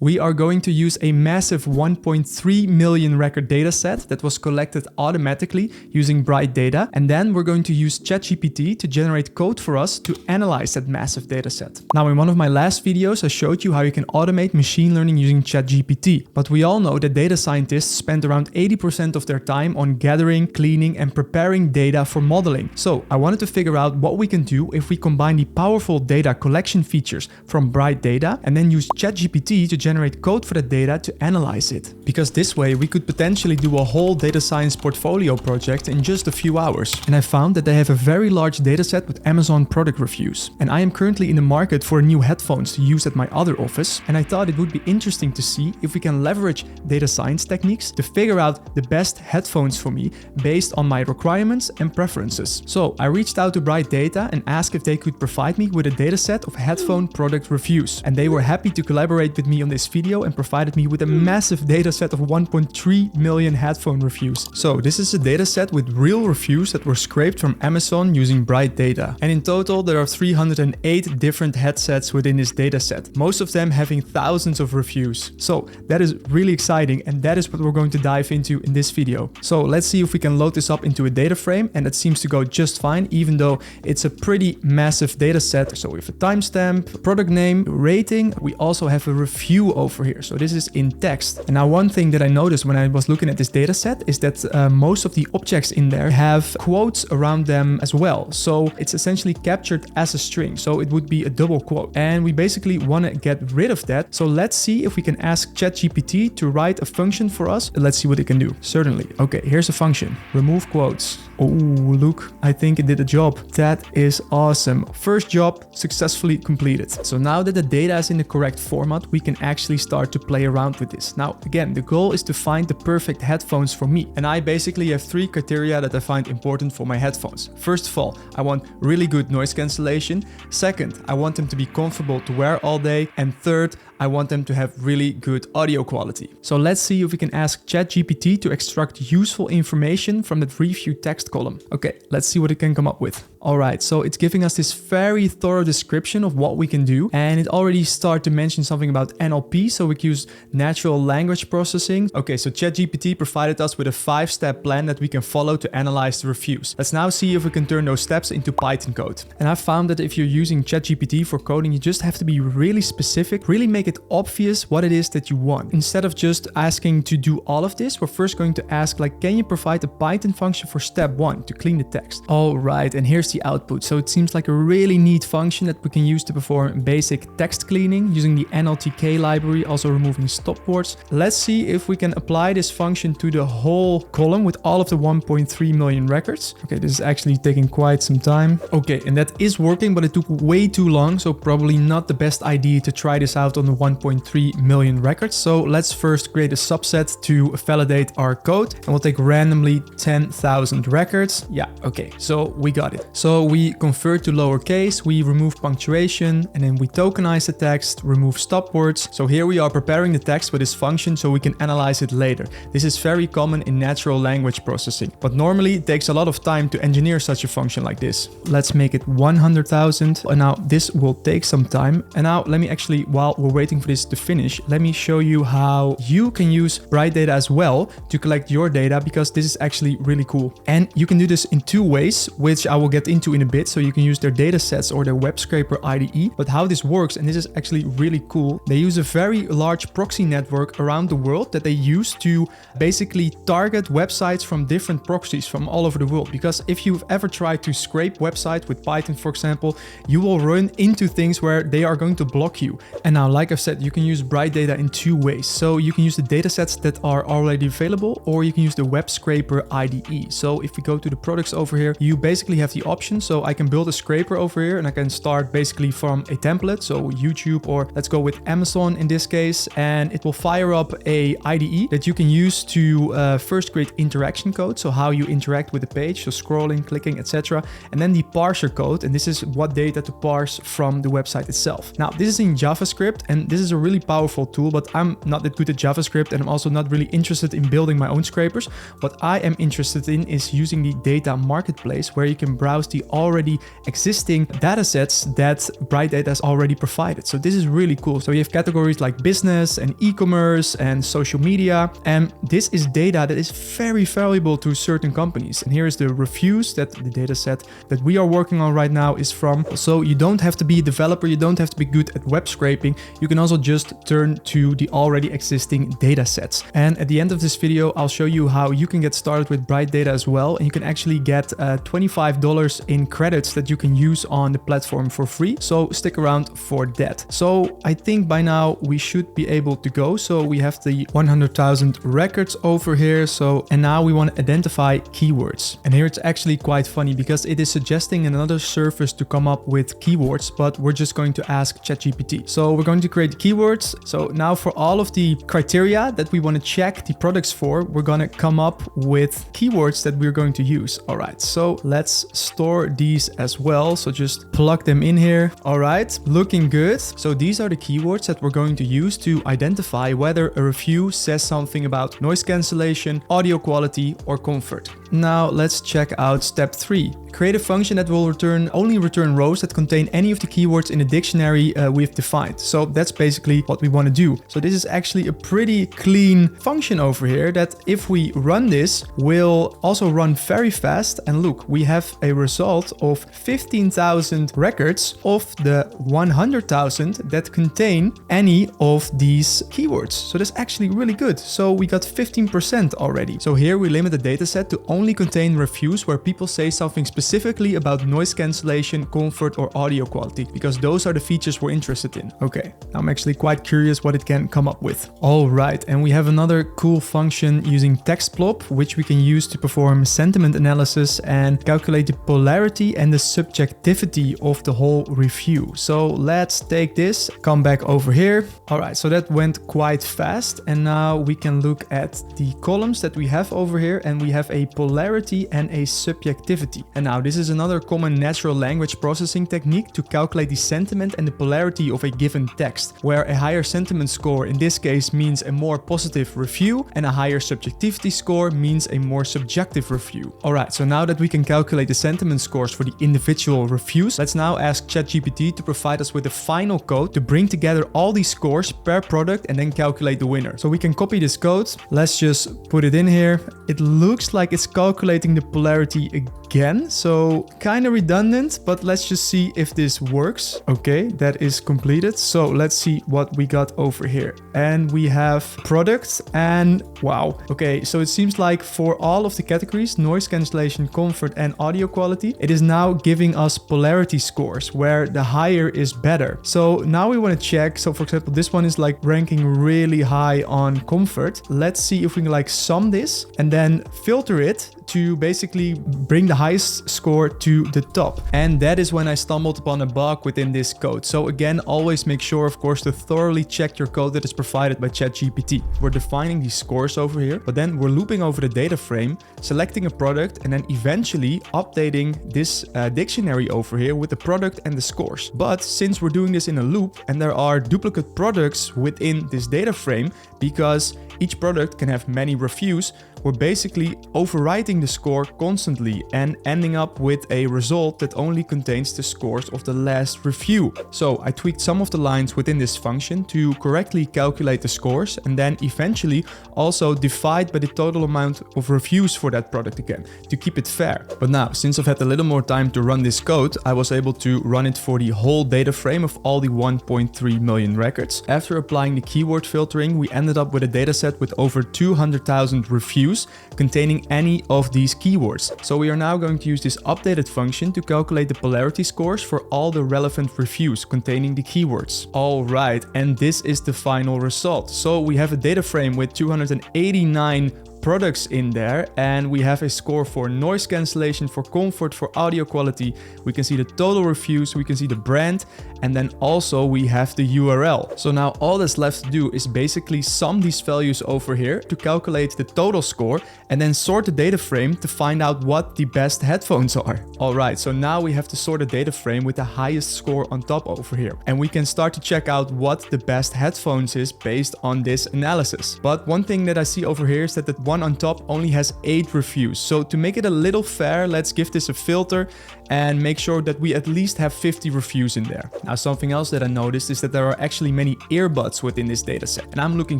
We are going to use a massive 1.3 million record dataset that was collected automatically using Bright Data. And then we're going to use ChatGPT to generate code for us to analyze that massive dataset. Now, in one of my last videos, I showed you how you can automate machine learning using ChatGPT. But we all know that data scientists spend around 80% of their time on gathering, cleaning, and preparing data for modeling. So I wanted to figure out what we can do if we combine the powerful data collection features from Bright Data and then use ChatGPT to generate code for that data to analyze it. Because this way we could potentially do a whole data science portfolio project in just a few hours. And I found that they have a very large dataset with Amazon product reviews. And I am currently in the market for new headphones to use at my other office. And I thought it would be interesting to see if we can leverage data science techniques to figure out the best headphones for me based on my requirements and preferences. So I reached out to Bright Data and asked if they could provide me with a dataset of headphone product reviews. And they were happy to collaborate with me on this video and provided me with a massive dataset of 1.3 million headphone reviews. So this is a dataset with real reviews that were scraped from Amazon using Bright Data. And in total, there are 308 different headsets within this dataset, most of them having thousands of reviews. So that is really exciting, and that is what we're going to dive into in this video. So let's see if we can load this up into a data frame, and it seems to go just fine, even though it's a pretty massive dataset. So we have a timestamp, product name, rating. We also have a review over here. So this is in text. And now one thing that I noticed when I was looking at this dataset is that most of the objects in there have quotes around them as well. So it's essentially captured as a string. So it would be a double quote. And we basically want to get rid of that. So let's see if we can ask ChatGPT to write a function for us. Let's see what it can do. Certainly. Okay, here's a function. Remove quotes. Oh, look, I think it did a job. That is awesome. First job successfully completed. So now that the data is in the correct format, we can actually start to play around with this. Now, again, the goal is to find the perfect headphones for me. And I basically have 3 criteria that I find important for my headphones. First of all, I want really good noise cancellation. Second, I want them to be comfortable to wear all day. And third, I want them to have really good audio quality. So let's see if we can ask ChatGPT to extract useful information from that review text column. Okay, let's see what it can come up with. All right, so it's giving us this very thorough description of what we can do. And it already started to mention something about NLP. So we can use natural language processing. Okay, so ChatGPT provided us with a 5-step plan that we can follow to analyze the reviews. Let's now see if we can turn those steps into Python code. And I found that if you're using ChatGPT for coding, you just have to be really specific, really make it obvious what it is that you want. Instead of just asking to do all of this, we're first going to ask, like, can you provide a Python function for step 1 to clean the text? All right, and here's the output. So it seems like a really neat function that we can use to perform basic text cleaning using the NLTK library, also removing stopwords. Let's see if we can apply this function to the whole column with all of the 1.3 million records. Okay, this is actually taking quite some time. Okay, and that is working, but it took way too long, so probably not the best idea to try this out on the 1.3 million records. So let's first create a subset to validate our code, and we'll take randomly 10,000 records. Yeah, okay, so we got it. So we convert to lowercase, we remove punctuation, and then we tokenize the text, remove stopwords. So here we are preparing the text with this function so we can analyze it later. This is very common in natural language processing, but normally it takes a lot of time to engineer such a function like this. Let's make it 100,000. And now this will take some time. And now let me actually, while we're waiting for this to finish, let me show you how you can use Bright Data as well to collect your data, because this is actually really cool. And you can do this in 2 ways, which I will get into in a bit. So you can use their datasets or their web scraper IDE. But how this works, and this is actually really cool, they use a very large proxy network around the world that they use to basically target websites from different proxies from all over the world. Because if you've ever tried to scrape websites with Python, for example, you will run into things where they are going to block you. And now, like I've said, you can use Bright Data in 2 ways. So you can use the datasets that are already available, or you can use the web scraper IDE. So if we go to the products over here, you basically have the option. So I can build a scraper over here, and I can start basically from a template. So YouTube, or let's go with Amazon in this case, and it will fire up a IDE that you can use to first create interaction code. So how you interact with the page, so scrolling, clicking, etc. And then the parser code, and this is what data to parse from the website itself. Now, this is in JavaScript, and And this is a really powerful tool, but I'm not that good at JavaScript, and I'm also not really interested in building my own scrapers. What I am interested in is using the data marketplace, where you can browse the already existing datasets that Bright Data has already provided. So this is really cool. So you have categories like business and e-commerce and social media, and this is data that is very valuable to certain companies. And here is the reviews that the dataset that we are working on right now is from. So you don't have to be a developer, you don't have to be good at web scraping. You can also just turn to the already existing datasets. And at the end of this video, I'll show you how you can get started with Bright Data as well. And you can actually get $25 in credits that you can use on the platform for free. So stick around for that. So I think by now we should be able to go. So we have the 100,000 records over here. So, and now we want to identify keywords. And here it's actually quite funny because it is suggesting another service to come up with keywords, but we're just going to ask ChatGPT. So we're going to create keywords. So now for all of the criteria that we want to check the products for, we're going to come up with keywords that we're going to use. All right, so let's store these as well. So just plug them in here. All right, looking good. So these are the keywords that we're going to use to identify whether a review says something about noise cancellation, audio quality, or comfort. Now let's check out step 3. Create a function that will only return rows that contain any of the keywords in the dictionary we've defined. So that's basically what we want to do. So this is actually a pretty clean function over here that if we run this, will also run very fast. And look, we have a result of 15,000 records of the 100,000 that contain any of these keywords. So that's actually really good. So we got 15% already. So here we limit the dataset to only contain reviews where people say something specifically about noise cancellation, comfort, or audio quality, because those are the features we're interested in. Okay, I'm actually quite curious what it can come up with. All right, and we have another cool function using TextPlop, which we can use to perform sentiment analysis and calculate the polarity and the subjectivity of the whole review. So let's take this, come back over here. All right, so that went quite fast. And now we can look at the columns that we have over here, and we have a polarity and a subjectivity. And now this is another common natural language processing technique to calculate the sentiment and the polarity of a given text, where a higher sentiment score in this case means a more positive review, and a higher subjectivity score means a more subjective review. Alright, so now that we can calculate the sentiment scores for the individual reviews, let's now ask ChatGPT to provide us with the final code to bring together all these scores per product and then calculate the winner. So we can copy this code. Let's just put it in here. It looks like it's calculating the polarity again, so kind of redundant, but let's just see if this works. Okay, that is completed. So let's see what we got over here. And we have products, and wow. Okay, so it seems like for all of the categories, noise cancellation, comfort, and audio quality, it is now giving us polarity scores where the higher is better. So now we want to check. So for example, this one is like ranking really high on comfort. Let's see if we can like sum this and then filter it to basically bring the highest score to the top. And that is when I stumbled upon a bug within this code. So again, always make sure, of course, to thoroughly check your code that is provided by ChatGPT. We're defining these scores over here, but then we're looping over the data frame, selecting a product, and then eventually updating this dictionary over here with the product and the scores. But since we're doing this in a loop and there are duplicate products within this data frame, because each product can have many reviews, we're basically overwriting the score constantly and ending up with a result that only contains the scores of the last review. So I tweaked some of the lines within this function to correctly calculate the scores, and then eventually also divide by the total amount of reviews for that product again to keep it fair. But now, since I've had a little more time to run this code, I was able to run it for the whole data frame of all the 1.3 million records. After applying the keyword filtering, we ended up with a dataset with over 200,000 reviews containing any of these keywords. So we are now going to use this updated function to calculate the polarity scores for all the relevant reviews containing the keywords. All right, and this is the final result. So we have a data frame with 289 products in there, and we have a score for noise cancellation, for comfort, for audio quality. We can see the total reviews, we can see the brand, and then also we have the URL. So now all that's left to do is basically sum these values over here to calculate the total score and then sort the data frame to find out what the best headphones are. Alright, so now we have to sort a data frame with the highest score on top over here. And we can start to check out what the best headphones is based on this analysis. But one thing that I see over here is that the one on top only has 8 reviews. So to make it a little fair, let's give this a filter and make sure that we at least have 50 reviews in there. Now, something else that I noticed is that there are actually many earbuds within this dataset, and I'm looking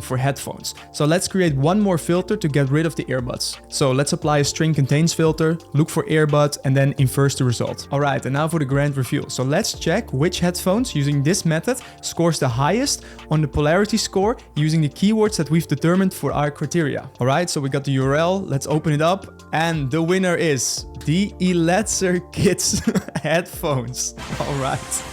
for headphones. So let's create one more filter to get rid of the earbuds. So let's apply a string contains filter, look for earbuds, and then inverse the result. Alright, and now for the grand reveal. So let's check which headphones using this method scores the highest on the polarity score using the keywords that we've determined for our criteria. Alright, so we got the URL, let's open it up, and the winner is the Eletzer Kids headphones. Alright.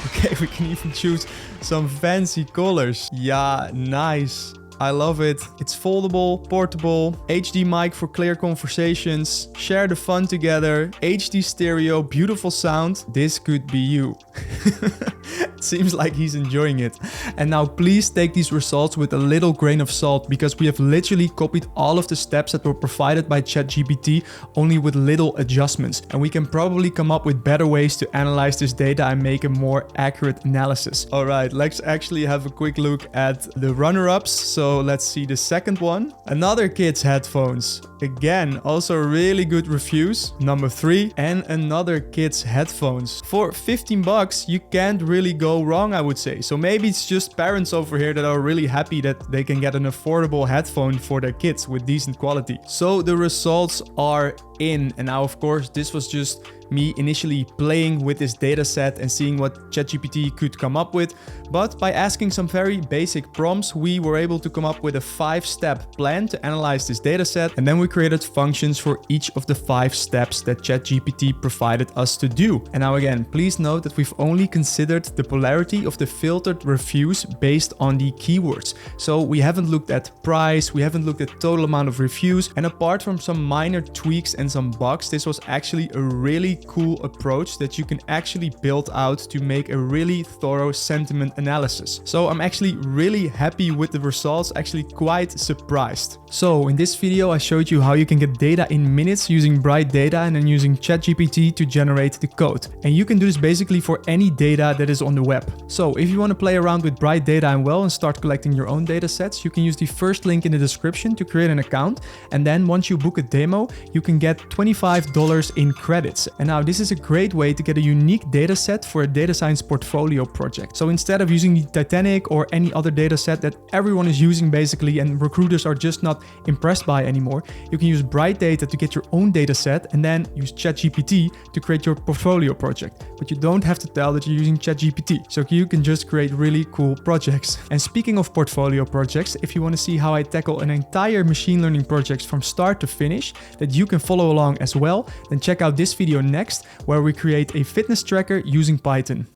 Okay, we can even choose some fancy colors. Yeah, nice. I love it. It's foldable, portable, HD mic for clear conversations, share the fun together, HD stereo, beautiful sound. This could be you. It seems like he's enjoying it. And now please take these results with a little grain of salt, because we have literally copied all of the steps that were provided by ChatGPT, only with little adjustments. And we can probably come up with better ways to analyze this data and make a more accurate analysis. All right, let's actually have a quick look at the runner-ups. So let's see the second one. Another Kids headphones. Again, also really good reviews. Number 3, and another Kids headphones. For 15 bucks, you can't really go wrong, I would say. So maybe it's just parents over here that are really happy that they can get an affordable headphone for their kids with decent quality. So the results are in, and now of course this was just me initially playing with this data set and seeing what ChatGPT could come up with. But by asking some very basic prompts, we were able to come up with a 5-step plan to analyze this data set, and then we created functions for each of the 5 steps that ChatGPT provided us to do. And now again, please note that we've only considered the polarity of the filtered reviews based on the keywords. So we haven't looked at price, we haven't looked at total amount of reviews, and apart from some minor tweaks and some bugs, this was actually a really cool approach that you can actually build out to make a really thorough sentiment analysis. So I'm actually really happy with the results, actually quite surprised. So in this video I showed you how you can get data in minutes using Bright Data and then using ChatGPT to generate the code. And you can do this basically for any data that is on the web. So if you want to play around with Bright Data and start collecting your own data sets, you can use the first link in the description to create an account. And then once you book a demo, you can get $25 in credits. And now this is a great way to get a unique data set for a data science portfolio project. So instead of using the Titanic or any other data set that everyone is using basically and recruiters are just not impressed by anymore, you can use Bright Data to get your own data set and then use ChatGPT to create your portfolio project. But you don't have to tell that you're using ChatGPT, so you can just create really cool projects. And speaking of portfolio projects, if you want to see how I tackle an entire machine learning project from start to finish that you can follow along as well, then check out this video next, where we create a fitness tracker using Python.